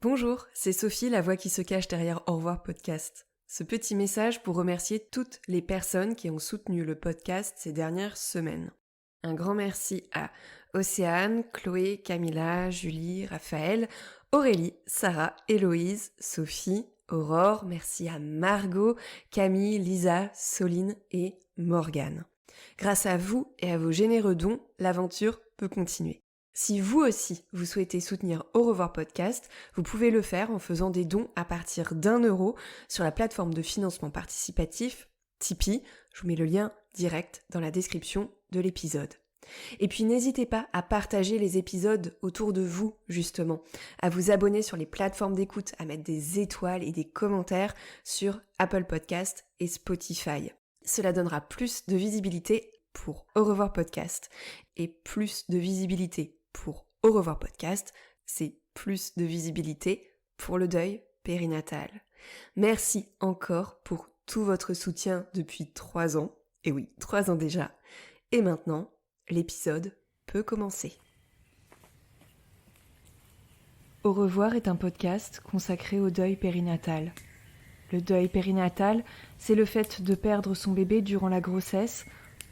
Bonjour, c'est Sophie, la voix qui se cache derrière Au revoir podcast. Ce petit message pour remercier toutes les personnes qui ont soutenu le podcast ces dernières semaines. Un grand merci à Océane, Chloé, Camilla, Julie, Raphaël, Aurélie, Sarah, Héloïse, Sophie, Aurore, merci à Margot, Camille, Lisa, Soline et Morgane. Grâce à vous et à vos généreux dons, l'aventure peut continuer. Si vous aussi, vous souhaitez soutenir Au revoir podcast, vous pouvez le faire en faisant des dons à partir d'1 € sur la plateforme de financement participatif Tipeee. Je vous mets le lien direct dans la description de l'épisode. Et puis n'hésitez pas à partager les épisodes autour de vous, justement, à vous abonner sur les plateformes d'écoute, à mettre des étoiles et des commentaires sur Apple Podcast et Spotify. Cela donnera plus de visibilité pour Au revoir podcast. Et plus de visibilité pour Au revoir podcast, c'est plus de visibilité pour le deuil périnatal. Merci encore pour tout votre soutien depuis 3 ans. Et oui, 3 ans déjà. Et maintenant, l'épisode peut commencer. Au revoir est un podcast consacré au deuil périnatal. Le deuil périnatal, c'est le fait de perdre son bébé durant la grossesse,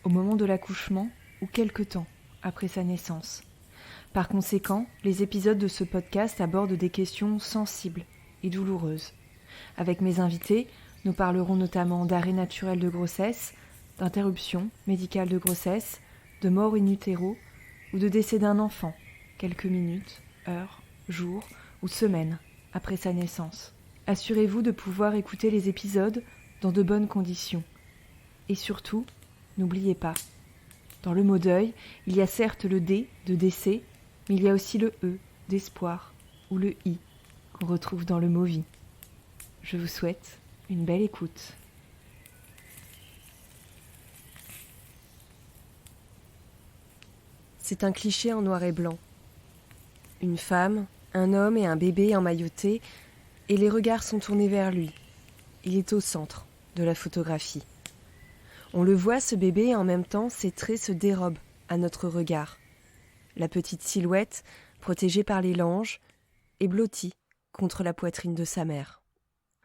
au moment de l'accouchement ou quelque temps après sa naissance. Par conséquent, les épisodes de ce podcast abordent des questions sensibles et douloureuses. Avec mes invités, nous parlerons notamment d'arrêt naturel de grossesse, d'interruption médicale de grossesse, de mort in utero ou de décès d'un enfant, quelques minutes, heures, jours ou semaines après sa naissance. Assurez-vous de pouvoir écouter les épisodes dans de bonnes conditions. Et surtout, n'oubliez pas, dans le mot deuil, il y a certes le D de décès, mais il y a aussi le E d'espoir ou le I qu'on retrouve dans le mot vie. Je vous souhaite une belle écoute. C'est un cliché en noir et blanc. Une femme, un homme et un bébé emmaillotés, et les regards sont tournés vers lui. Il est au centre de la photographie. On le voit, ce bébé, et en même temps, ses traits se dérobent à notre regard. La petite silhouette, protégée par les langes, est blottie contre la poitrine de sa mère.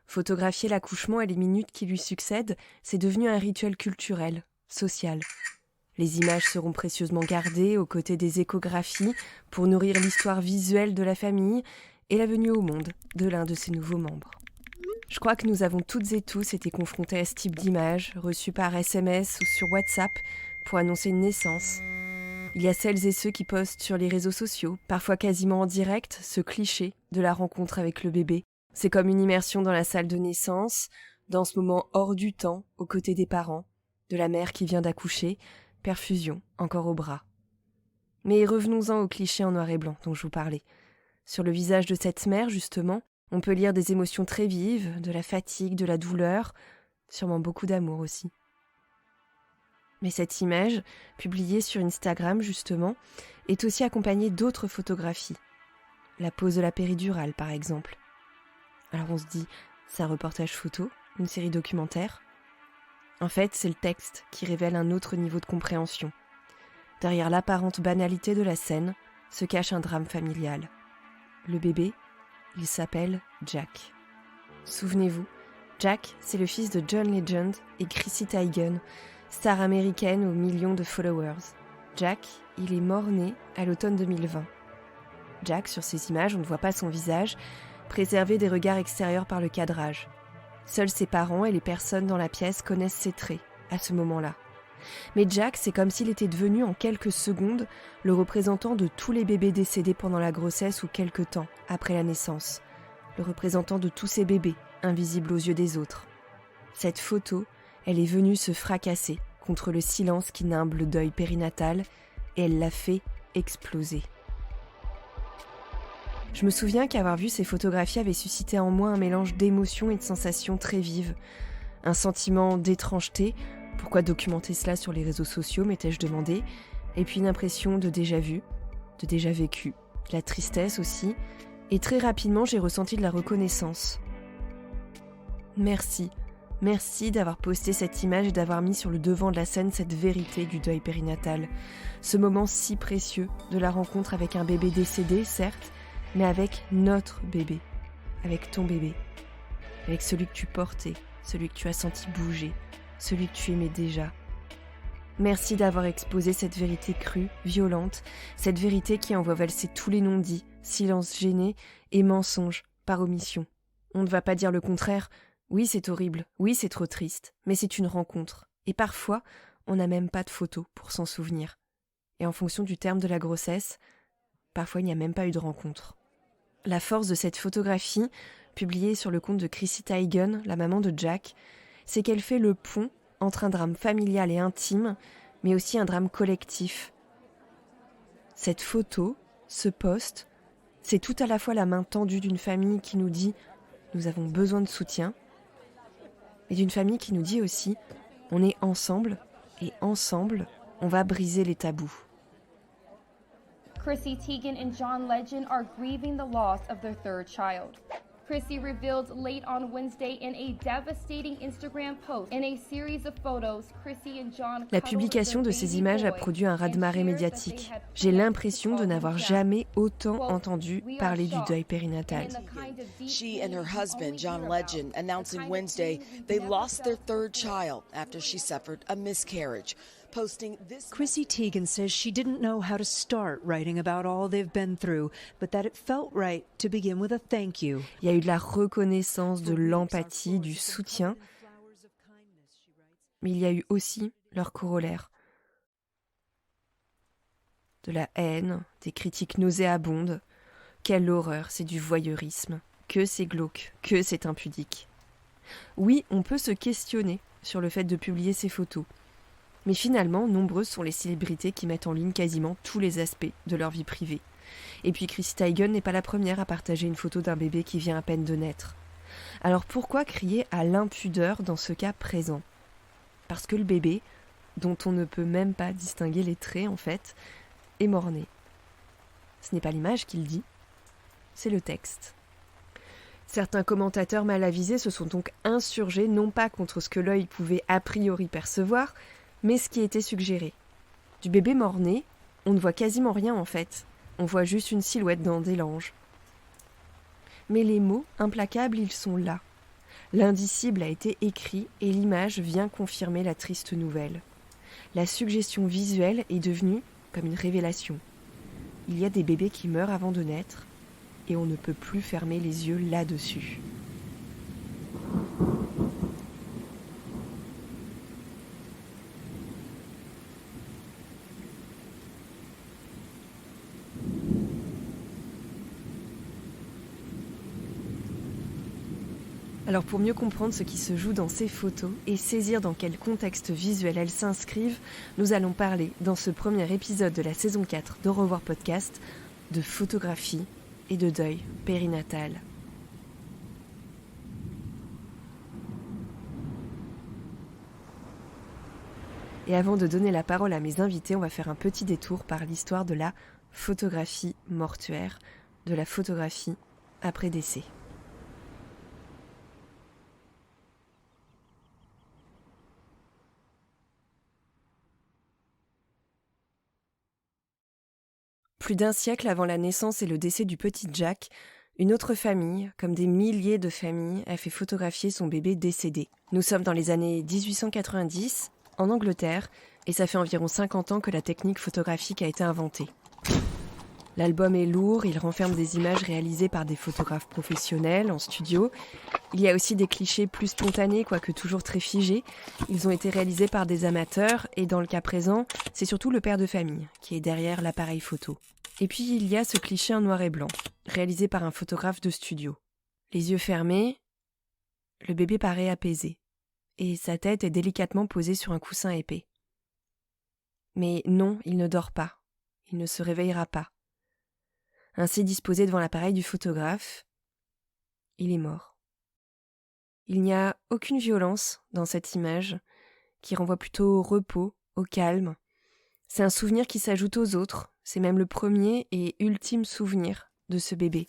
Photographier l'accouchement et les minutes qui lui succèdent, c'est devenu un rituel culturel, social. Les images seront précieusement gardées aux côtés des échographies pour nourrir l'histoire visuelle de la famille et la venue au monde de l'un de ses nouveaux membres. Je crois que nous avons toutes et tous été confrontés à ce type d'images, reçues par SMS ou sur WhatsApp pour annoncer une naissance. Il y a celles et ceux qui postent sur les réseaux sociaux, parfois quasiment en direct, ce cliché de la rencontre avec le bébé. C'est comme une immersion dans la salle de naissance, dans ce moment hors du temps, aux côtés des parents, de la mère qui vient d'accoucher, perfusion encore au bras. Mais revenons-en au cliché en noir et blanc dont je vous parlais. Sur le visage de cette mère, justement, on peut lire des émotions très vives, de la fatigue, de la douleur, sûrement beaucoup d'amour aussi. Mais cette image, publiée sur Instagram justement, est aussi accompagnée d'autres photographies. La pose de la péridurale par exemple. Alors on se dit, c'est un reportage photo, une série documentaire. En fait, c'est le texte qui révèle un autre niveau de compréhension. Derrière l'apparente banalité de la scène se cache un drame familial. Le bébé, il s'appelle Jack. Souvenez-vous, Jack, c'est le fils de John Legend et Chrissy Teigen, star américaine aux millions de followers. Jack, il est mort-né à l'automne 2020. Jack, sur ces images, on ne voit pas son visage, préservé des regards extérieurs par le cadrage. Seuls ses parents et les personnes dans la pièce connaissent ses traits à ce moment-là. Mais Jack, c'est comme s'il était devenu en quelques secondes le représentant de tous les bébés décédés pendant la grossesse ou quelque temps après la naissance. Le représentant de tous ces bébés, invisibles aux yeux des autres. Cette photo, elle est venue se fracasser contre le silence qui nimbe le deuil périnatal et elle l'a fait exploser. Je me souviens qu'avoir vu ces photographies avait suscité en moi un mélange d'émotions et de sensations très vives. Un sentiment d'étrangeté, pourquoi documenter cela sur les réseaux sociaux, m'étais-je demandé, et puis une impression de déjà-vu, de déjà vécu, de la tristesse aussi, et très rapidement j'ai ressenti de la reconnaissance. Merci d'avoir posté cette image et d'avoir mis sur le devant de la scène cette vérité du deuil périnatal, ce moment si précieux de la rencontre avec un bébé décédé, certes, mais avec notre bébé, avec ton bébé, avec celui que tu portais, celui que tu as senti bouger, celui que tu aimais déjà. Merci d'avoir exposé cette vérité crue, violente, cette vérité qui envoie valser tous les non-dits, silences gênés et mensonges par omission. On ne va pas dire le contraire. Oui, c'est horrible, oui, c'est trop triste, mais c'est une rencontre. Et parfois, on n'a même pas de photos pour s'en souvenir. Et en fonction du terme de la grossesse, parfois il n'y a même pas eu de rencontre. La force de cette photographie, publiée sur le compte de Chrissy Teigen, la maman de Jack, c'est qu'elle fait le pont entre un drame familial et intime, mais aussi un drame collectif. Cette photo, ce post, c'est tout à la fois la main tendue d'une famille qui nous dit « nous avons besoin de soutien » et d'une famille qui nous dit aussi « on est ensemble et ensemble, on va briser les tabous ». Chrissy Teigen and John Legend are grieving the loss of their third child. Chrissy revealed late on Wednesday in a devastating Instagram post. In a series of photos, Chrissy and John La publication de ces images a produit un raz-de-marée médiatique. J'ai l'impression de n'avoir jamais autant entendu parler du deuil périnatal. She and her husband, John Legend, announcing Wednesday they lost their third child after she suffered a miscarriage. Chrissy Teigen says she didn't know how to start writing about all they've been through, but that it felt right to begin with a thank you. Il y a eu de la reconnaissance, de l'empathie, du soutien, mais il y a eu aussi leur corollaire. De la haine, des critiques nauséabondes. Quelle horreur, c'est du voyeurisme. Que c'est glauque, que c'est impudique. Oui, on peut se questionner sur le fait de publier ces photos. Mais finalement, nombreuses sont les célébrités qui mettent en ligne quasiment tous les aspects de leur vie privée. Et puis Chrissy Teigen n'est pas la première à partager une photo d'un bébé qui vient à peine de naître. Alors pourquoi crier à l'impudeur dans ce cas présent ? Parce que le bébé, dont on ne peut même pas distinguer les traits en fait, est mort-né. Ce n'est pas l'image qu'il dit, c'est le texte. Certains commentateurs mal avisés se sont donc insurgés non pas contre ce que l'œil pouvait a priori percevoir, mais ce qui était suggéré. Du bébé mort-né, on ne voit quasiment rien en fait. On voit juste une silhouette dans des langes. Mais les mots, implacables, ils sont là. L'indicible a été écrit et l'image vient confirmer la triste nouvelle. La suggestion visuelle est devenue comme une révélation. Il y a des bébés qui meurent avant de naître et on ne peut plus fermer les yeux là-dessus. Alors pour mieux comprendre ce qui se joue dans ces photos et saisir dans quel contexte visuel elles s'inscrivent, nous allons parler dans ce premier épisode de la saison 4 d'Au revoir podcast de photographie et de deuil périnatal. Et avant de donner la parole à mes invités, on va faire un petit détour par l'histoire de la photographie mortuaire, de la photographie après décès. Plus d'un siècle avant la naissance et le décès du petit Jack, une autre famille, comme des milliers de familles, a fait photographier son bébé décédé. Nous sommes dans les années 1890, en Angleterre, et ça fait environ 50 ans que la technique photographique a été inventée. L'album est lourd, il renferme des images réalisées par des photographes professionnels, en studio. Il y a aussi des clichés plus spontanés, quoique toujours très figés. Ils ont été réalisés par des amateurs, et dans le cas présent, c'est surtout le père de famille qui est derrière l'appareil photo. Et puis il y a ce cliché en noir et blanc, réalisé par un photographe de studio. Les yeux fermés, le bébé paraît apaisé, et sa tête est délicatement posée sur un coussin épais. Mais non, il ne dort pas, il ne se réveillera pas. Ainsi disposé devant l'appareil du photographe, il est mort. Il n'y a aucune violence dans cette image, qui renvoie plutôt au repos, au calme. C'est un souvenir qui s'ajoute aux autres, c'est même le premier et ultime souvenir de ce bébé.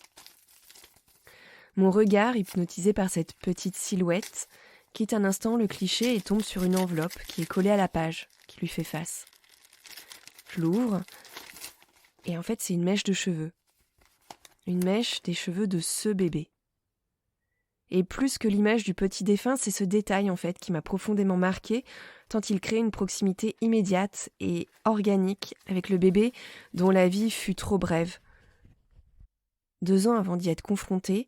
Mon regard, hypnotisé par cette petite silhouette, quitte un instant le cliché et tombe sur une enveloppe qui est collée à la page, qui lui fait face. Je l'ouvre, et en fait c'est une mèche de cheveux. Une mèche des cheveux de ce bébé. Et plus que l'image du petit défunt, c'est ce détail en fait qui m'a profondément marquée, tant il crée une proximité immédiate et organique avec le bébé dont la vie fut trop brève. 2 ans avant d'y être confrontée,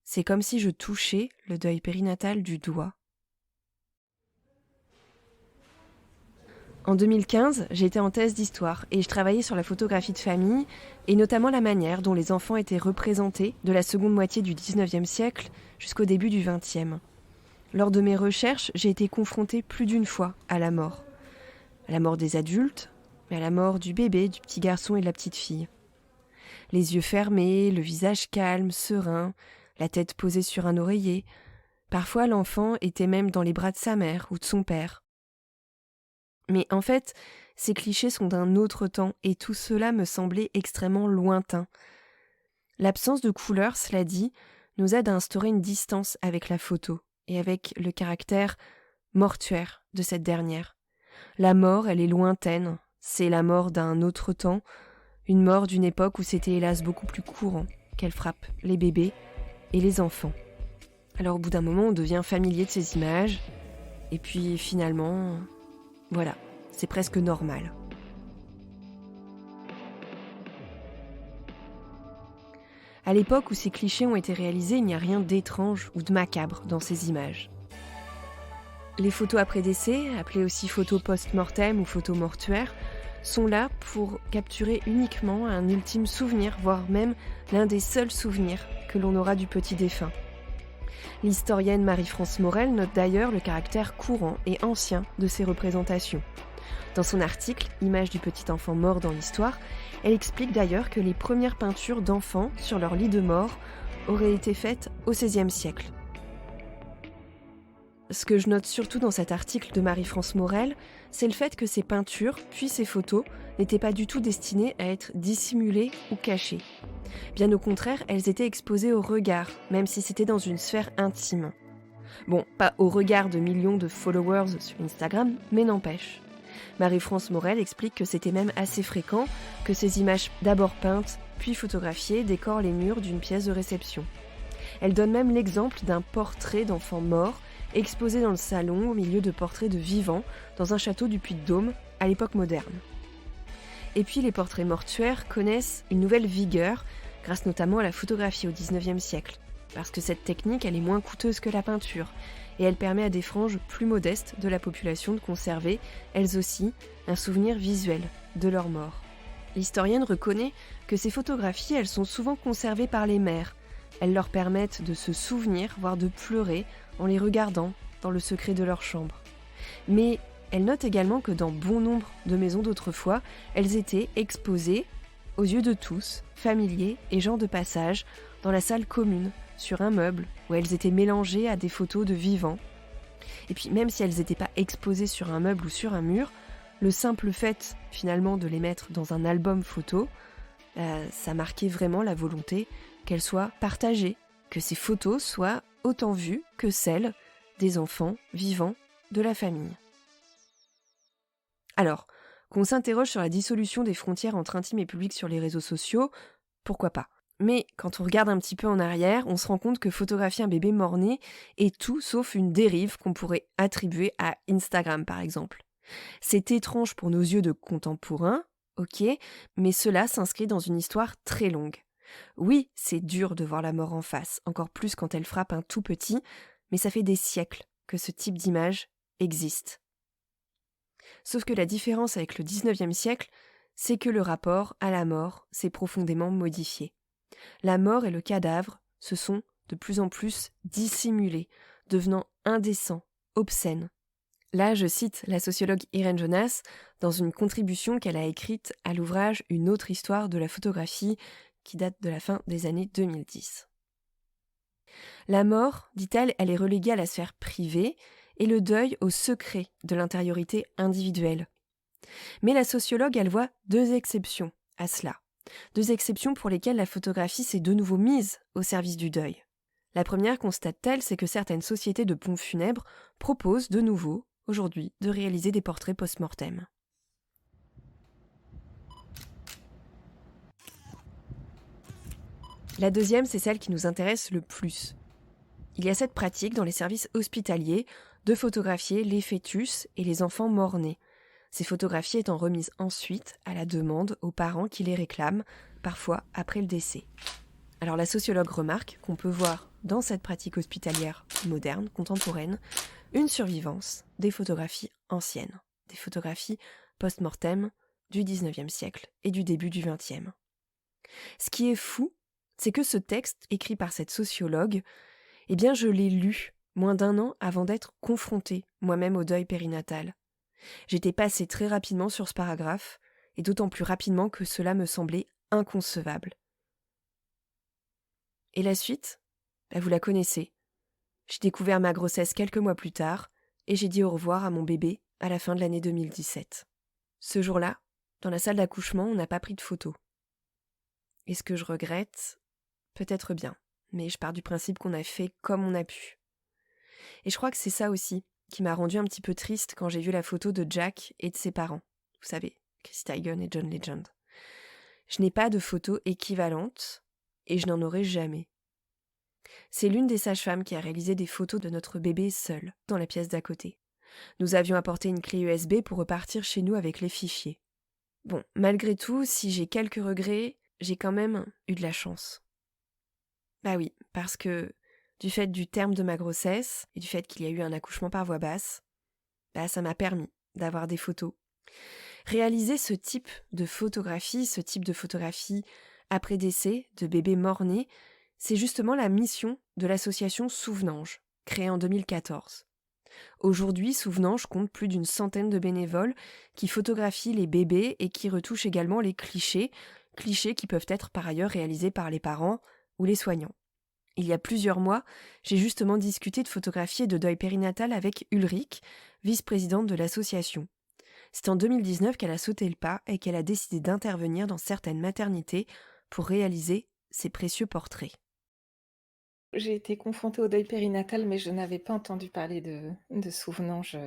c'est comme si je touchais le deuil périnatal du doigt. En 2015, j'étais en thèse d'histoire et je travaillais sur la photographie de famille et notamment la manière dont les enfants étaient représentés de la seconde moitié du 19e siècle jusqu'au début du 20e. Lors de mes recherches, j'ai été confrontée plus d'une fois à la mort. À la mort des adultes, mais à la mort du bébé, du petit garçon et de la petite fille. Les yeux fermés, le visage calme, serein, la tête posée sur un oreiller. Parfois, l'enfant était même dans les bras de sa mère ou de son père. Mais en fait, ces clichés sont d'un autre temps et tout cela me semblait extrêmement lointain. L'absence de couleur, cela dit, nous aide à instaurer une distance avec la photo et avec le caractère mortuaire de cette dernière. La mort, elle est lointaine, c'est la mort d'un autre temps, une mort d'une époque où c'était hélas beaucoup plus courant qu'elle frappe les bébés et les enfants. Alors au bout d'un moment, on devient familier de ces images, et puis finalement, voilà, c'est presque normal. À l'époque où ces clichés ont été réalisés, il n'y a rien d'étrange ou de macabre dans ces images. Les photos après décès, appelées aussi photos post-mortem ou photos mortuaires, sont là pour capturer uniquement un ultime souvenir, voire même l'un des seuls souvenirs que l'on aura du petit défunt. L'historienne Marie-France Morel note d'ailleurs le caractère courant et ancien de ces représentations. Dans son article « Image du petit enfant mort dans l'histoire », elle explique d'ailleurs que les premières peintures d'enfants sur leur lit de mort auraient été faites au XVIe siècle. Ce que je note surtout dans cet article de Marie-France Morel, c'est le fait que ces peintures, puis ces photos, n'étaient pas du tout destinées à être dissimulées ou cachées. Bien au contraire, elles étaient exposées au regard, même si c'était dans une sphère intime. Bon, pas au regard de millions de followers sur Instagram, mais n'empêche. Marie-France Morel explique que c'était même assez fréquent que ces images d'abord peintes, puis photographiées, décorent les murs d'une pièce de réception. Elle donne même l'exemple d'un portrait d'enfant mort exposé dans le salon au milieu de portraits de vivants dans un château du Puy-de-Dôme à l'époque moderne. Et puis les portraits mortuaires connaissent une nouvelle vigueur grâce notamment à la photographie au XIXe siècle, parce que cette technique elle est moins coûteuse que la peinture et elle permet à des franges plus modestes de la population de conserver, elles aussi, un souvenir visuel de leur mort. L'historienne reconnaît que ces photographies elles sont souvent conservées par les mères. Elles leur permettent de se souvenir, voire de pleurer, en les regardant dans le secret de leur chambre. Mais elle note également que dans bon nombre de maisons d'autrefois, elles étaient exposées, aux yeux de tous, familiers et gens de passage, dans la salle commune, sur un meuble, où elles étaient mélangées à des photos de vivants. Et puis même si elles n'étaient pas exposées sur un meuble ou sur un mur, le simple fait finalement de les mettre dans un album photo, ça marquait vraiment la volonté qu'elles soient partagées, que ces photos soient autant vues que celles des enfants vivants de la famille. Alors, qu'on s'interroge sur la dissolution des frontières entre intime et public sur les réseaux sociaux, pourquoi pas ? Mais quand on regarde un petit peu en arrière, on se rend compte que photographier un bébé mort-né est tout sauf une dérive qu'on pourrait attribuer à Instagram par exemple. C'est étrange pour nos yeux de contemporains, ok, mais cela s'inscrit dans une histoire très longue. Oui, c'est dur de voir la mort en face, encore plus quand elle frappe un tout petit, mais ça fait des siècles que ce type d'image existe. Sauf que la différence avec le 19e siècle, c'est que le rapport à la mort s'est profondément modifié. La mort et le cadavre se sont de plus en plus dissimulés, devenant indécents, obscènes. Là, je cite la sociologue Irène Jonas dans une contribution qu'elle a écrite à l'ouvrage « Une autre histoire de la photographie » qui date de la fin des années 2010. La mort, dit-elle, elle est reléguée à la sphère privée et le deuil au secret de l'intériorité individuelle. Mais la sociologue, elle voit 2 exceptions à cela. 2 exceptions pour lesquelles la photographie s'est de nouveau mise au service du deuil. La première, constate-t-elle, c'est que certaines sociétés de pompes funèbres proposent de nouveau, aujourd'hui, de réaliser des portraits post-mortem. La deuxième, c'est celle qui nous intéresse le plus. Il y a cette pratique dans les services hospitaliers de photographier les fœtus et les enfants mort-nés. Ces photographies étant remises ensuite à la demande aux parents qui les réclament, parfois après le décès. Alors la sociologue remarque qu'on peut voir dans cette pratique hospitalière moderne, contemporaine, une survivance des photographies anciennes, des photographies post-mortem du 19e siècle et du début du 20e. Ce qui est fou, c'est que ce texte, écrit par cette sociologue, eh bien je l'ai lu moins d'1 an avant d'être confrontée moi-même au deuil périnatal. J'étais passée très rapidement sur ce paragraphe, et d'autant plus rapidement que cela me semblait inconcevable. Et la suite, vous la connaissez. J'ai découvert ma grossesse quelques mois plus tard, et j'ai dit au revoir à mon bébé à la fin de l'année 2017. Ce jour-là, dans la salle d'accouchement, on n'a pas pris de photos. Est-ce que je regrette ? Peut-être bien, mais je pars du principe qu'on a fait comme on a pu. Et je crois que c'est ça aussi qui m'a rendue un petit peu triste quand j'ai vu la photo de Jack et de ses parents. Vous savez, Chrissy Teigen et John Legend. Je n'ai pas de photo équivalente et je n'en aurai jamais. C'est l'une des sages-femmes qui a réalisé des photos de notre bébé seul, dans la pièce d'à côté. Nous avions apporté une clé USB pour repartir chez nous avec les fichiers. Bon, malgré tout, si j'ai quelques regrets, j'ai quand même eu de la chance. Bah oui, parce que du fait du terme de ma grossesse et du fait qu'il y a eu un accouchement par voie basse, ça m'a permis d'avoir des photos. Réaliser ce type de photographie après décès de bébés mort-nés, c'est justement la mission de l'association Souvenange, créée en 2014. Aujourd'hui, Souvenange compte plus d'une centaine de bénévoles qui photographient les bébés et qui retouchent également les clichés qui peuvent être par ailleurs réalisés par les parents ou les soignants. Il y a plusieurs mois, j'ai justement discuté de photographie et de deuil périnatal avec Ulrich, vice-présidente de l'association. C'est en 2019 qu'elle a sauté le pas et qu'elle a décidé d'intervenir dans certaines maternités pour réaliser ces précieux portraits. J'ai été confrontée au deuil périnatal, mais je n'avais pas entendu parler de Souvenange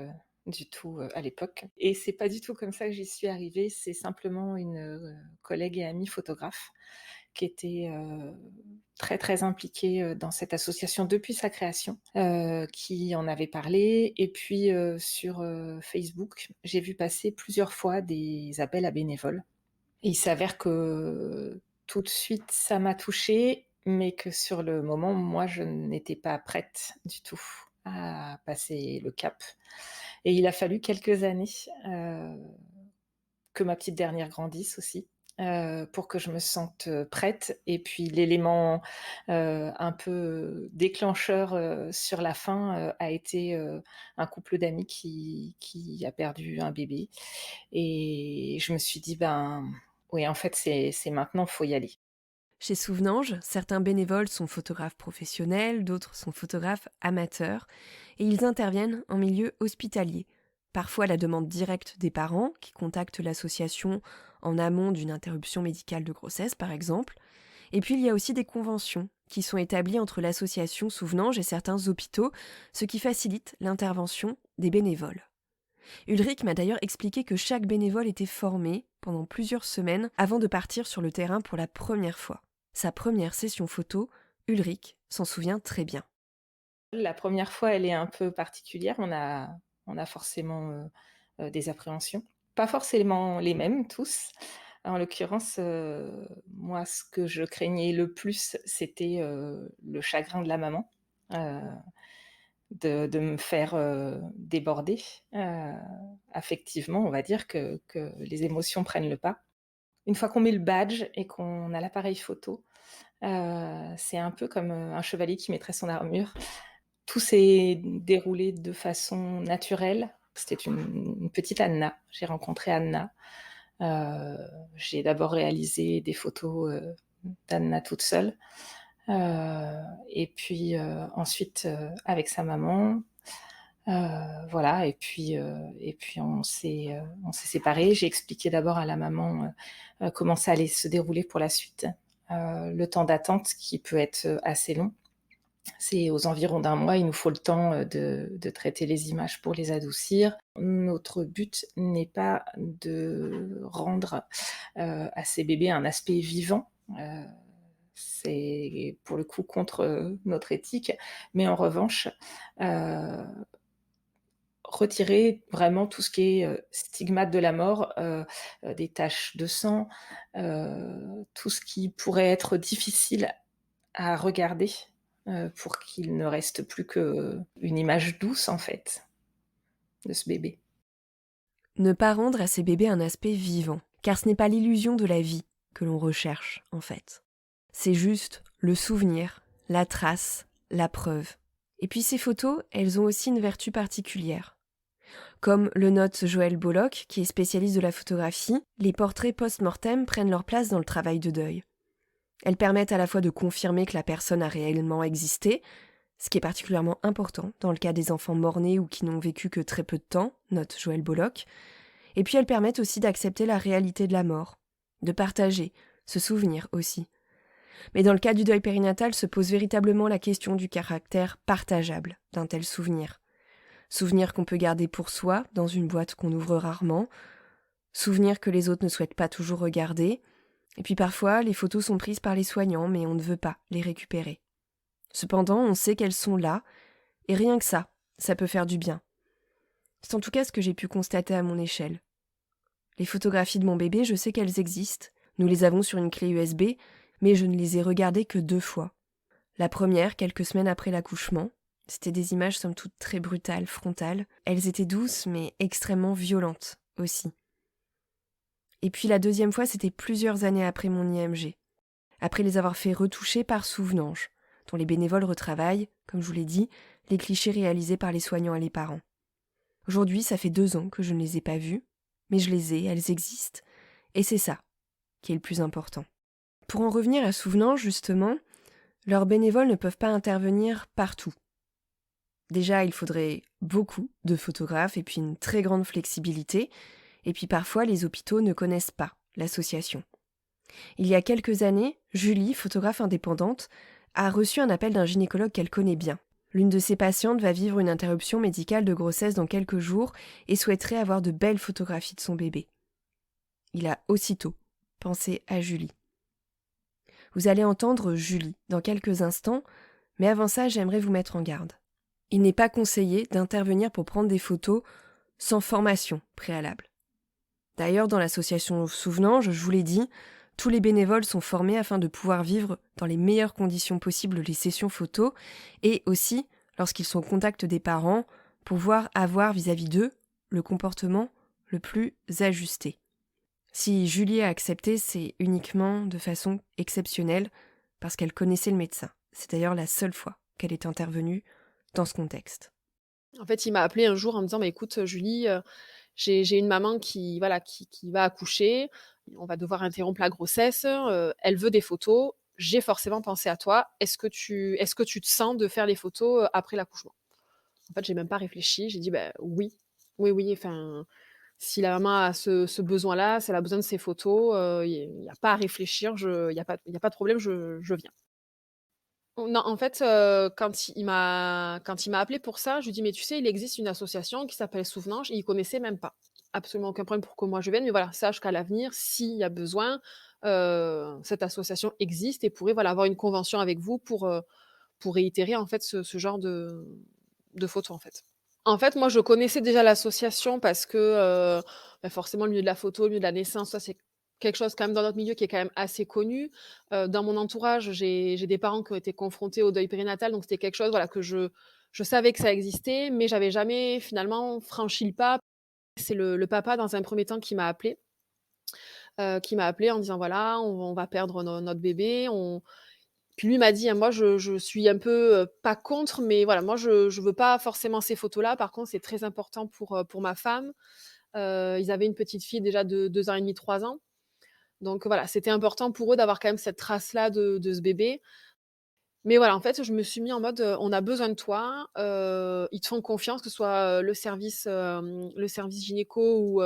du tout à l'époque. Et c'est pas du tout comme ça que j'y suis arrivée, c'est simplement une collègue et amie photographe qui était très très impliquée dans cette association depuis sa création, qui en avait parlé. Et puis sur Facebook, j'ai vu passer plusieurs fois des appels à bénévoles. Et il s'avère que tout de suite, ça m'a touchée, mais que sur le moment, moi, je n'étais pas prête du tout à passer le cap. Et il a fallu quelques années que ma petite dernière grandisse aussi, pour que je me sente prête. Et puis l'élément un peu déclencheur sur la fin a été un couple d'amis qui a perdu un bébé. Et je me suis dit, oui, en fait, c'est maintenant, il faut y aller. Chez Souvenange, certains bénévoles sont photographes professionnels, d'autres sont photographes amateurs, et ils interviennent en milieu hospitalier, parfois à la demande directe des parents qui contactent l'association en amont d'une interruption médicale de grossesse par exemple, et puis il y a aussi des conventions qui sont établies entre l'association Souvenange et certains hôpitaux, ce qui facilite l'intervention des bénévoles. Ulrich m'a d'ailleurs expliqué que chaque bénévole était formé pendant plusieurs semaines avant de partir sur le terrain pour la première fois. Sa première session photo, Ulrich s'en souvient très bien. La première fois, elle est un peu particulière. On a forcément des appréhensions. Pas forcément les mêmes tous. En l'occurrence, moi, ce que je craignais le plus, c'était le chagrin de la maman, de me faire déborder affectivement, on va dire, que les émotions prennent le pas. Une fois qu'on met le badge et qu'on a l'appareil photo, c'est un peu comme un chevalier qui mettrait son armure. Tout s'est déroulé de façon naturelle. C'était une petite Anna. J'ai rencontré Anna. J'ai d'abord réalisé des photos d'Anna toute seule. Et puis ensuite avec sa maman. Voilà, et puis on s'est séparés. J'ai expliqué d'abord à la maman comment ça allait se dérouler pour la suite. Le temps d'attente qui peut être assez long. C'est aux environs d'1 mois, il nous faut le temps de traiter les images pour les adoucir. Notre but n'est pas de rendre à ces bébés un aspect vivant. C'est pour le coup contre, notre éthique. Mais en revanche, heu, retirer vraiment tout ce qui est, stigmate de la mort, des taches de sang, tout ce qui pourrait être difficile à regarder, pour qu'il ne reste plus qu'une image douce, en fait, de ce bébé. Ne pas rendre à ces bébés un aspect vivant, car ce n'est pas l'illusion de la vie que l'on recherche, en fait. C'est juste le souvenir, la trace, la preuve. Et puis ces photos, elles ont aussi une vertu particulière. Comme le note Joël Bollock, qui est spécialiste de la photographie, les portraits post-mortem prennent leur place dans le travail de deuil. Elles permettent à la fois de confirmer que la personne a réellement existé, ce qui est particulièrement important dans le cas des enfants morts-nés ou qui n'ont vécu que très peu de temps, note Joël Bollock, et puis elles permettent aussi d'accepter la réalité de la mort, de partager, se souvenir aussi. Mais dans le cas du deuil périnatal se pose véritablement la question du caractère partageable d'un tel souvenir. Souvenir qu'on peut garder pour soi, dans une boîte qu'on ouvre rarement, souvenir que les autres ne souhaitent pas toujours regarder, et puis parfois les photos sont prises par les soignants mais on ne veut pas les récupérer. Cependant, on sait qu'elles sont là, et rien que ça peut faire du bien. C'est en tout cas ce que j'ai pu constater à mon échelle. Les photographies de mon bébé, je sais qu'elles existent, nous les avons sur une clé USB, mais je ne les ai regardées que 2 fois. La première, quelques semaines après l'accouchement, c'était des images somme toute très brutales, frontales. Elles étaient douces, mais extrêmement violentes aussi. Et puis la deuxième fois, c'était plusieurs années après mon IMG. Après les avoir fait retoucher par Souvenange, dont les bénévoles retravaillent, comme je vous l'ai dit, les clichés réalisés par les soignants et les parents. Aujourd'hui, ça fait 2 ans que je ne les ai pas vues, mais je les ai, elles existent, et c'est ça qui est le plus important. Pour en revenir à Souvenange, justement, leurs bénévoles ne peuvent pas intervenir partout. Déjà, il faudrait beaucoup de photographes et puis une très grande flexibilité, et puis parfois les hôpitaux ne connaissent pas l'association. Il y a quelques années, Julie, photographe indépendante, a reçu un appel d'un gynécologue qu'elle connaît bien. L'une de ses patientes va vivre une interruption médicale de grossesse dans quelques jours et souhaiterait avoir de belles photographies de son bébé. Il a aussitôt pensé à Julie. Vous allez entendre Julie dans quelques instants, mais avant ça, j'aimerais vous mettre en garde. Il n'est pas conseillé d'intervenir pour prendre des photos sans formation préalable. D'ailleurs, dans l'association Souvenange, je vous l'ai dit, tous les bénévoles sont formés afin de pouvoir vivre dans les meilleures conditions possibles les sessions photos et aussi, lorsqu'ils sont au contact des parents, pouvoir avoir vis-à-vis d'eux le comportement le plus ajusté. Si Julie a accepté, c'est uniquement de façon exceptionnelle parce qu'elle connaissait le médecin. C'est d'ailleurs la seule fois qu'elle est intervenue dans ce contexte. En fait, il m'a appelé un jour en me disant: «Bah, écoute, Julie, j'ai une maman qui voilà, qui va accoucher. On va devoir interrompre la grossesse, elle veut des photos. J'ai forcément pensé à toi. Est-ce que tu te sens de faire les photos, après l'accouchement?» En fait, j'ai même pas réfléchi. J'ai dit: «Bah, oui. Oui, oui, enfin, si la maman a ce besoin-là, si elle a besoin de ces photos, il y a pas à réfléchir, il y a pas de problème, je viens». Non, en fait, quand il m'a appelé pour ça, je lui dis: «Mais tu sais, il existe une association qui s'appelle Souvenange», et il connaissait même pas. Absolument aucun problème pour que moi je vienne, mais voilà, sache qu'à l'avenir, s'il y a besoin, cette association existe et pourrait, voilà, avoir une convention avec vous pour réitérer, en fait, ce genre de photos, en fait. En fait, moi, je connaissais déjà l'association parce que, bah, forcément, le milieu de la photo, le milieu de la naissance, ça, c'est quelque chose quand même dans notre milieu qui est quand même assez connu. Dans mon entourage, j'ai des parents qui ont été confrontés au deuil périnatal, donc c'était quelque chose, voilà, que je savais que ça existait, mais j'avais jamais finalement franchi le pas. C'est le papa, dans un premier temps, qui m'a appelé en disant: «Voilà, on va perdre notre bébé, on». Puis lui m'a dit, hein: «Moi, je suis un peu, pas contre, mais voilà, moi, je veux pas forcément ces photos-là. Par contre, c'est très important pour ma femme». Ils avaient une petite fille déjà de 2 ans et demi, 3 ans. Donc voilà, c'était important pour eux d'avoir quand même cette trace-là de ce bébé. Mais voilà, en fait, je me suis mis en mode, «On a besoin de toi, ils te font confiance», que ce soit, le service gynéco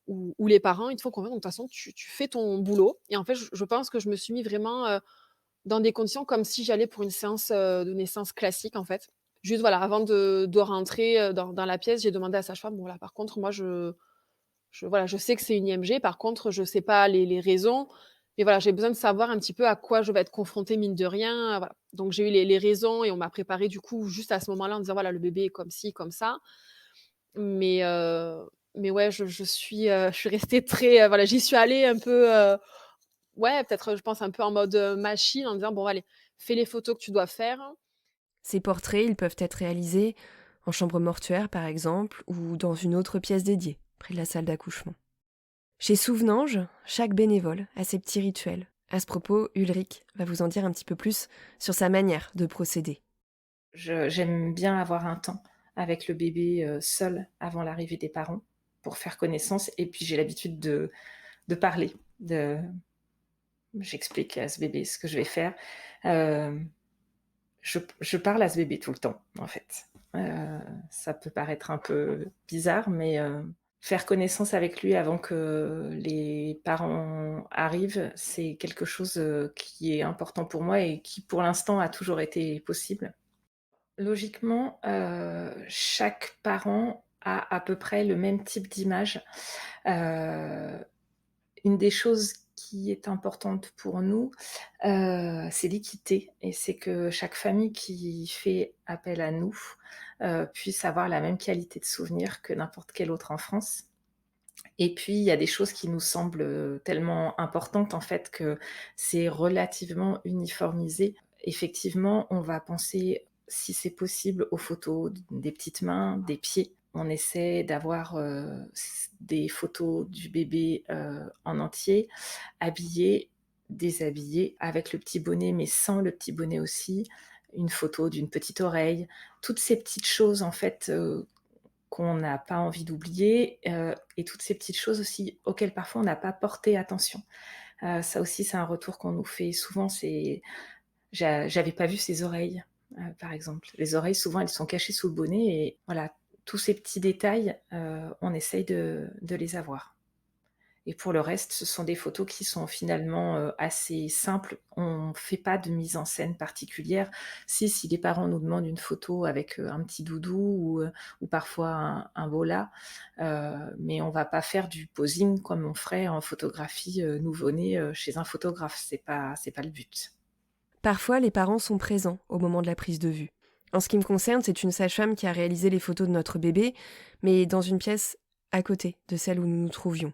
ou les parents, ils te font confiance. Donc de toute façon, tu fais ton boulot. Et en fait, je pense que je me suis mis vraiment, dans des conditions comme si j'allais pour une séance, de naissance classique, en fait. Juste voilà, avant de rentrer, dans la pièce, j'ai demandé à la sage-femme: «Bon voilà, par contre, moi voilà, je sais que c'est une IMG, par contre, je sais pas les raisons. Mais voilà, j'ai besoin de savoir un petit peu à quoi je vais être confrontée mine de rien, voilà. Donc j'ai eu les raisons et on m'a préparé du coup juste à ce moment-là en disant: «Voilà, le bébé est comme ci, comme ça». Mais ouais, je suis restée très, voilà, j'y suis allée un peu, ouais, peut-être, je pense un peu en mode, machine en disant: «Bon allez, fais les photos que tu dois faire». Ces portraits, ils peuvent être réalisés en chambre mortuaire par exemple, ou dans une autre pièce dédiée, près de la salle d'accouchement. Chez Souvenange, chaque bénévole a ses petits rituels. À ce propos, Ulrich va vous en dire un petit peu plus sur sa manière de procéder. J'aime bien avoir un temps avec le bébé, seul avant l'arrivée des parents pour faire connaissance et puis j'ai l'habitude de parler, j'explique à ce bébé ce que je vais faire. Hem, je parle à ce bébé tout le temps, en fait. Ça peut paraître un peu bizarre, mais faire connaissance avec lui avant que les parents arrivent, c'est quelque chose, qui est important pour moi et qui, pour l'instant, a toujours été possible. Logiquement, chaque parent a à peu près le même type d'image. Heu, une des choses qui est importante pour nous, c'est l'équité et c'est que chaque famille qui fait appel à nous, puisse avoir la même qualité de souvenir que n'importe quel autre en France. Et puis, il y a des choses qui nous semblent, tellement importantes en fait que c'est relativement uniformisé. Effectivement, on va penser, si c'est possible, aux photos des petites mains, des pieds. On essaie d'avoir, des photos du bébé, en entier, habillé, déshabillé, avec le petit bonnet, mais sans le petit bonnet aussi, une photo d'une petite oreille. Toutes ces petites choses en fait, qu'on n'a pas envie d'oublier, et toutes ces petites choses aussi auxquelles parfois on n'a pas porté attention. Ça aussi, c'est un retour qu'on nous fait souvent, c'est: J'avais pas vu ses oreilles», par exemple. Les oreilles, souvent, elles sont cachées sous le bonnet et voilà, tous ces petits détails, on essaye de les avoir. Et pour le reste, ce sont des photos qui sont finalement, assez simples. On fait pas de mise en scène particulière. Si les parents nous demandent une photo avec, un petit doudou ou parfois un bola, mais on va pas faire du posing comme on ferait en photographie, nouveau-né, chez un photographe. C'est pas le but. Parfois, les parents sont présents au moment de la prise de vue. En ce qui me concerne, c'est une sage-femme qui a réalisé les photos de notre bébé, mais dans une pièce à côté de celle où nous nous trouvions.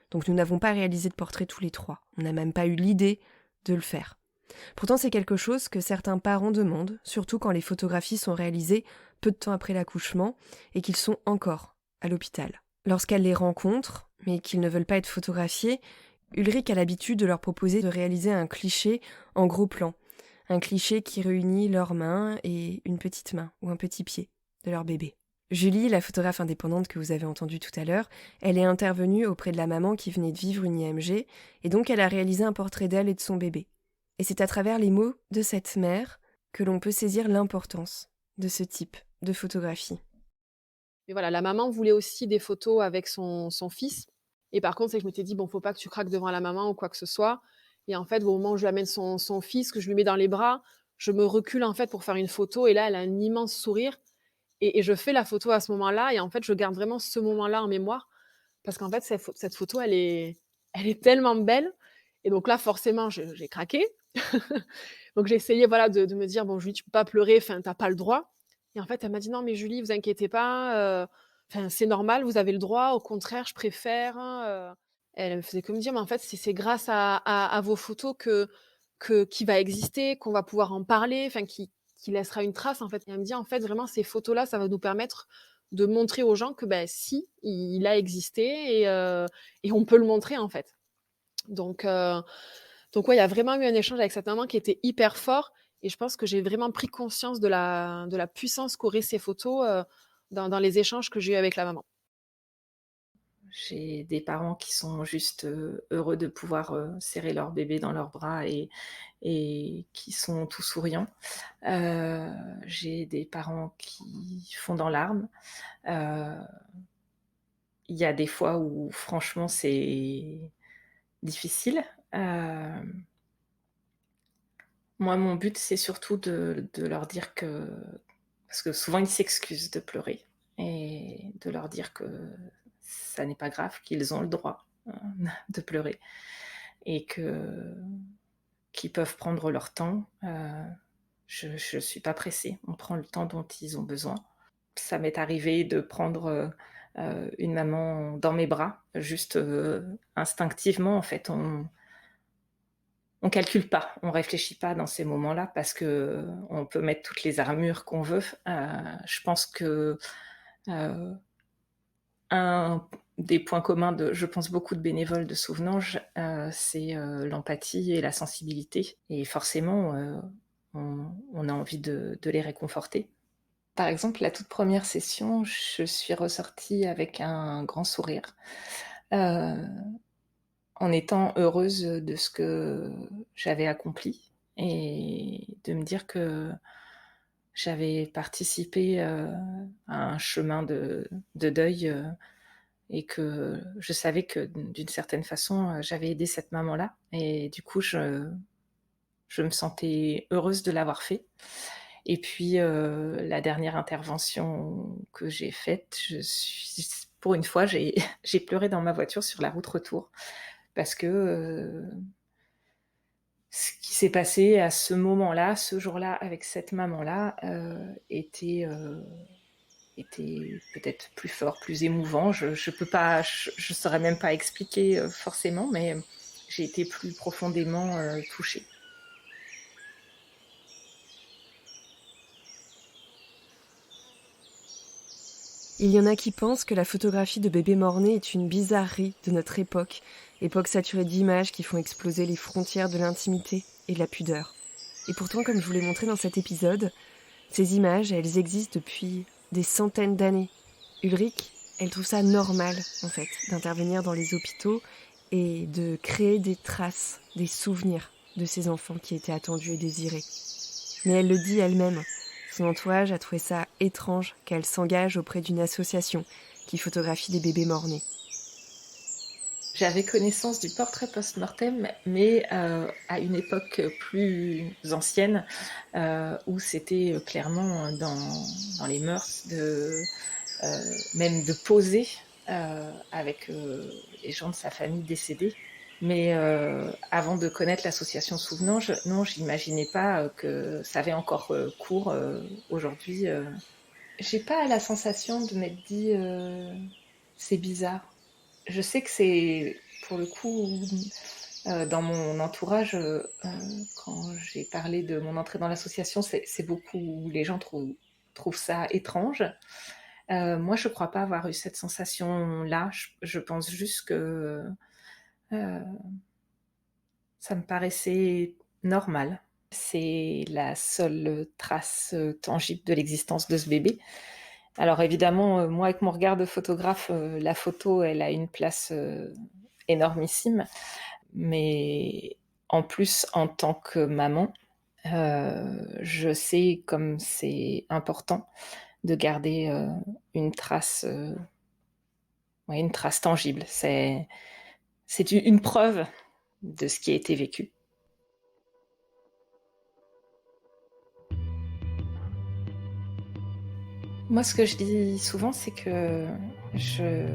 Donc nous n'avons pas réalisé de portrait tous les trois. On n'a même pas eu l'idée de le faire. Pourtant, c'est quelque chose que certains parents demandent, surtout quand les photographies sont réalisées peu de temps après l'accouchement et qu'ils sont encore à l'hôpital. Lorsqu'elles les rencontrent, mais qu'ils ne veulent pas être photographiés, Ulrich a l'habitude de leur proposer de réaliser un cliché en gros plan. Un cliché qui réunit leurs mains et une petite main ou un petit pied de leur bébé. Julie, la photographe indépendante que vous avez entendue tout à l'heure, elle est intervenue auprès de la maman qui venait de vivre une IMG et donc elle a réalisé un portrait d'elle et de son bébé. Et c'est à travers les mots de cette mère que l'on peut saisir l'importance de ce type de photographie. Mais voilà, la maman voulait aussi des photos avec son fils et par contre, c'est que je m'étais dit: «Bon, faut pas que tu craques devant la maman ou quoi que ce soit» et en fait, au moment où je lui amène son fils, que je lui mets dans les bras, je me recule, en fait, pour faire une photo et là, elle a un immense sourire et je fais la photo à ce moment-là et en fait, je garde vraiment ce moment-là en mémoire parce qu'en fait, cette photo, elle est tellement belle et donc là, forcément, j'ai craqué. Donc j'ai essayé, voilà, de me dire: «Bon Julie, tu peux pas pleurer, enfin, tu as pas le droit» et en fait, elle m'a dit: «Non mais Julie, vous inquiétez pas, enfin, c'est normal, vous avez le droit, au contraire, je préfère, hein», Elle me faisait que me dire: «Mais en fait, c'est grâce à vos photos que qui va exister, qu'on va pouvoir en parler, enfin, qui laissera une trace, en fait» et elle me dit: «En fait, vraiment, ces photos-là, ça va nous permettre de montrer aux gens que, bah, si, il a existé et on peut le montrer, en fait». Donc heu donc ouais, il y a vraiment eu un échange avec cette maman qui était hyper fort et je pense que j'ai vraiment pris conscience de la puissance qu'auraient ces photos, dans les échanges que j'ai eus avec la maman. J'ai des parents qui sont juste, heureux de pouvoir, serrer leur bébé dans leurs bras et qui sont tout souriants. Heu, j'ai des parents qui fondent en larmes. Heu, il y a des fois où franchement c'est difficile. Moi mon but c'est surtout de leur dire que parce que souvent ils s'excusent de pleurer et de leur dire que ça n'est pas grave, qu'ils ont le droit, de pleurer. et qu'ils peuvent prendre leur temps. Je suis pas pressée. On prend le temps dont ils ont besoin. Ça m'est arrivé de prendre, une maman dans mes bras, juste, instinctivement en fait. On calcule pas, on réfléchit pas dans ces moments-là parce qu'on peut mettre toutes les armures qu'on veut. Je pense que, heu, un des points communs de, je pense, beaucoup de bénévoles de Souvenanges, c'est, l'empathie et la sensibilité et forcément, on a envie de les réconforter. Par exemple, la toute première session, je suis ressortie avec un grand sourire, heu, en étant heureuse de ce que j'avais accompli et de me dire que j'avais participé, à un chemin de deuil, et que je savais que d'une certaine façon, j'avais aidé cette maman-là et du coup, je me sentais heureuse de l'avoir fait. Et puis, la dernière intervention que j'ai faite, pour une fois, j'ai pleuré dans ma voiture sur la route retour parce que, ce qui s'est passé à ce moment-là, ce jour-là, avec cette maman-là, était peut-être plus fort, plus émouvant. Je peux pas, je saurais même pas expliquer, forcément, mais j'ai été plus profondément, touchée. Il y en a qui pensent que la photographie de bébés mort-nés est une bizarrerie de notre époque, époque saturée d'images qui font exploser les frontières de l'intimité et de la pudeur. Et pourtant, comme je vous l'ai montré dans cet épisode, ces images, elles existent depuis des centaines d'années. Ulrich, elle trouve ça normal, en fait, d'intervenir dans les hôpitaux et de créer des traces, des souvenirs de ces enfants qui étaient attendus et désirés. Mais elle le dit elle-même. Son entourage a trouvé ça étrange qu'elle s'engage auprès d'une association qui photographie des bébés mort-nés. J'avais connaissance du portrait post-mortem, mais à une époque plus ancienne, où c'était clairement dans les mœurs même de poser avec les gens de sa famille décédés. Mais avant de connaître l'association Souvenanges, non, j'imaginais pas que ça avait encore cours aujourd'hui. J'ai pas la sensation de m'être dit c'est bizarre. Je sais que c'est, pour le coup, dans mon entourage, quand j'ai parlé de mon entrée dans l'association, c'est beaucoup, les gens trouvent ça étrange. Moi, je crois pas avoir eu cette sensation-là. Je pense juste que ça me paraissait normal. C'est la seule trace tangible de l'existence de ce bébé. Alors évidemment, moi avec mon regard de photographe, la photo, elle a une place énormissime. Mais en plus, en tant que maman, je sais comme c'est important de garder une trace, ouais, une trace tangible. C'est une preuve de ce qui a été vécu. Moi, ce que je dis souvent, c'est que je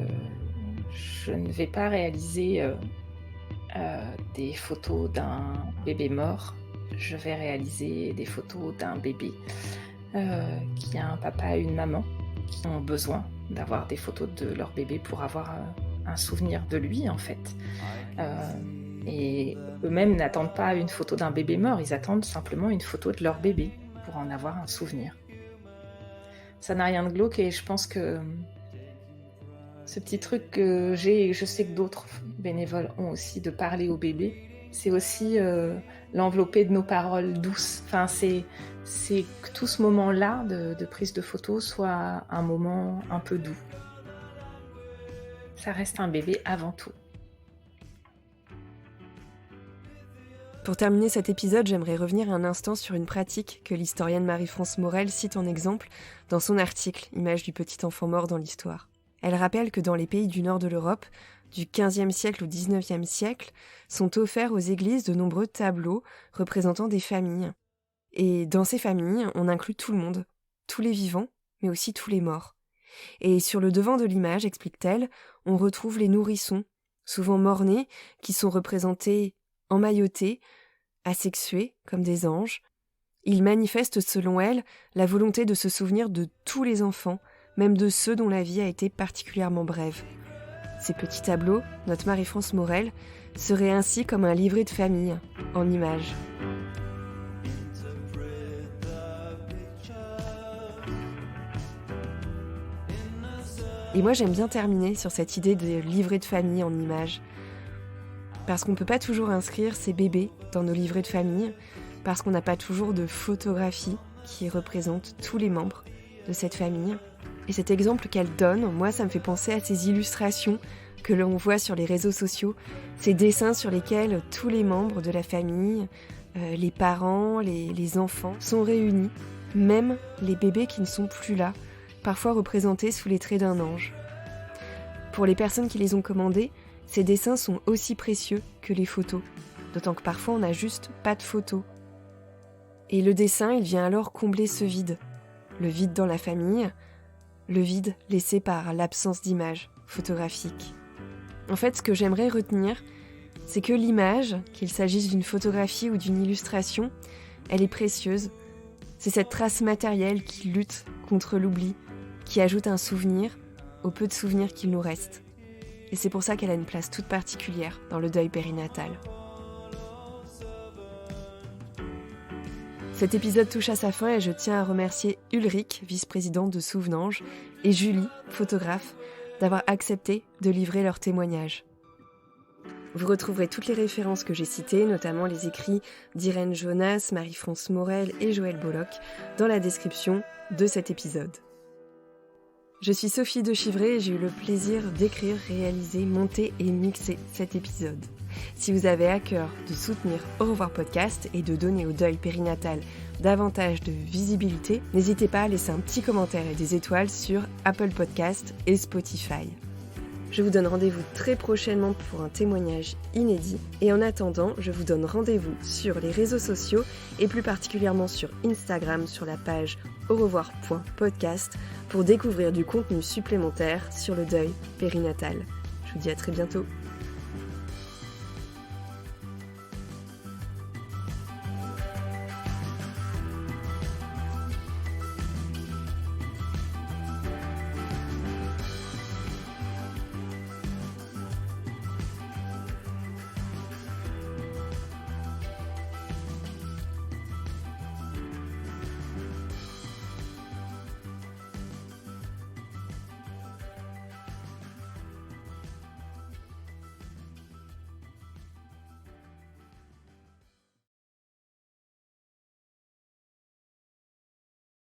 ne vais pas réaliser, des photos d'un bébé mort. Je vais réaliser des photos d'un bébé, qui a un papa et une maman, qui ont besoin d'avoir des photos de leur bébé pour avoir, un souvenir de lui, en fait. Et eux-mêmes n'attendent pas une photo d'un bébé mort, ils attendent simplement une photo de leur bébé pour en avoir un souvenir. Ça n'a rien de glauque et je pense que ce petit truc que j'ai et je sais que d'autres bénévoles ont aussi, de parler au bébé, c'est aussi l'envelopper de nos paroles douces. Enfin, c'est que tout ce moment-là de prise de photo soit un moment un peu doux. Ça reste un bébé avant tout. Pour terminer cet épisode, j'aimerais revenir un instant sur une pratique que l'historienne Marie-France Morel cite en exemple dans son article « Image du petit enfant mort dans l'histoire ». Elle rappelle que dans les pays du nord de l'Europe, du XVe siècle au XIXe siècle, sont offerts aux églises de nombreux tableaux représentant des familles. Et dans ces familles, on inclut tout le monde, tous les vivants, mais aussi tous les morts. Et sur le devant de l'image, explique-t-elle, on retrouve les nourrissons, souvent mort-nés, qui sont représentés emmaillotés, asexués, comme des anges. Ils manifestent, selon elle, la volonté de se souvenir de tous les enfants, même de ceux dont la vie a été particulièrement brève. Ces petits tableaux, note Marie-France Morel, seraient ainsi comme un livret de famille, en images. Et moi j'aime bien terminer sur cette idée de livret de famille en images. Parce qu'on ne peut pas toujours inscrire ses bébés dans nos livrets de famille, parce qu'on n'a pas toujours de photographie qui représente tous les membres de cette famille. Et cet exemple qu'elle donne, moi ça me fait penser à ces illustrations que l'on voit sur les réseaux sociaux, ces dessins sur lesquels tous les membres de la famille, les parents, les enfants sont réunis, même les bébés qui ne sont plus là, parfois représentés sous les traits d'un ange. Pour les personnes qui les ont commandés, ces dessins sont aussi précieux que les photos, d'autant que parfois on n'a juste pas de photos. Et le dessin, il vient alors combler ce vide. Le vide dans la famille, le vide laissé par l'absence d'image photographique. En fait, ce que j'aimerais retenir, c'est que l'image, qu'il s'agisse d'une photographie ou d'une illustration, elle est précieuse. C'est cette trace matérielle qui lutte contre l'oubli, qui ajoute un souvenir au peu de souvenirs qu'il nous reste. Et c'est pour ça qu'elle a une place toute particulière dans le deuil périnatal. Cet épisode touche à sa fin et je tiens à remercier Ulrich, vice-présidente de Souvenange, et Julie, photographe, d'avoir accepté de livrer leur témoignage. Vous retrouverez toutes les références que j'ai citées, notamment les écrits d'Irène Jonas, Marie-France Morel et Joël Bolloc, dans la description de cet épisode. Je suis Sophie de Chivray et j'ai eu le plaisir d'écrire, réaliser, monter et mixer cet épisode. Si vous avez à cœur de soutenir Au revoir podcast et de donner au deuil périnatal davantage de visibilité, n'hésitez pas à laisser un petit commentaire et des étoiles sur Apple Podcast et Spotify. Je vous donne rendez-vous très prochainement pour un témoignage inédit et en attendant, je vous donne rendez-vous sur les réseaux sociaux et plus particulièrement sur Instagram sur la page aurevoir.podcast pour découvrir du contenu supplémentaire sur le deuil périnatal. Je vous dis à très bientôt.